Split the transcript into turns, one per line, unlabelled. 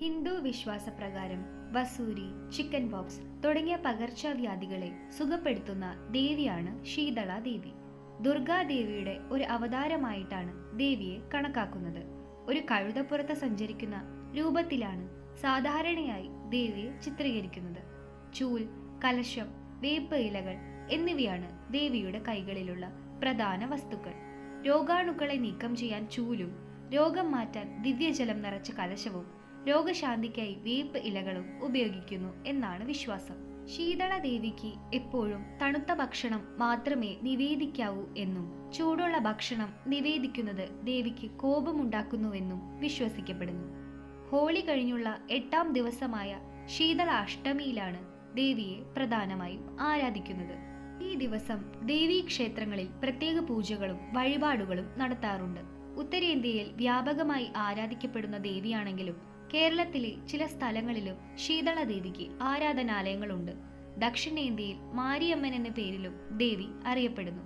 ഹിന്ദു വിശ്വാസപ്രകാരം വസൂരി, chicken pox തുടങ്ങിയ പകർച്ചവ്യാധികളെ സുഖപ്പെടുത്തുന്ന ദേവിയാണ് ശീതള ദേവി. ദുർഗാദേവിയുടെ ഒരു അവതാരമായിട്ടാണ് ദേവിയെ കണക്കാക്കുന്നത്. ഒരു കഴുതപ്പുറത്ത് സഞ്ചരിക്കുന്ന രൂപത്തിലാണ് സാധാരണയായി ദേവിയെ ചിത്രീകരിക്കുന്നത്. ചൂൽ, കലശം, വേപ്പ് ഇലകൾ എന്നിവയാണ് ദേവിയുടെ കൈകളിലുള്ള പ്രധാന വസ്തുക്കൾ. രോഗാണുക്കളെ നീക്കം ചെയ്യാൻ ചൂലും, രോഗം മാറ്റാൻ ദിവ്യജലം നിറച്ച കലശവും, രോഗശാന്തിക്കായി വേപ്പ് ഇലകളും ഉപയോഗിക്കുന്നു എന്നാണ് വിശ്വാസം. ശീതള ദേവിക്ക് എപ്പോഴും തണുത്ത ഭക്ഷണം മാത്രമേ നിവേദിക്കാവൂ എന്നും ചൂടുള്ള ഭക്ഷണം നിവേദിക്കുന്നത് ദേവിക്ക് കോപമുണ്ടാക്കുന്നുവെന്നും വിശ്വസിക്കപ്പെടുന്നു. ഹോളി കഴിഞ്ഞുള്ള 8ാം ദിവസമായ ശീതള അഷ്ടമിയിലാണ് ദേവിയെ പ്രധാനമായും ആരാധിക്കുന്നത്. ഈ ദിവസം ദേവീ ക്ഷേത്രങ്ങളിൽ പ്രത്യേക പൂജകളും വഴിപാടുകളും നടത്താറുണ്ട്. ഉത്തരേന്ത്യയിൽ വ്യാപകമായി ആരാധിക്കപ്പെടുന്ന ദേവിയാണെങ്കിലും കേരളത്തിലെ ചില സ്ഥലങ്ങളിലും ശീതള ദേവിക്ക് ആരാധനാലയങ്ങളുണ്ട്. ദക്ഷിണേന്ത്യയിൽ മാരിയമ്മൻ എന്ന പേരിലും ദേവി അറിയപ്പെടുന്നു.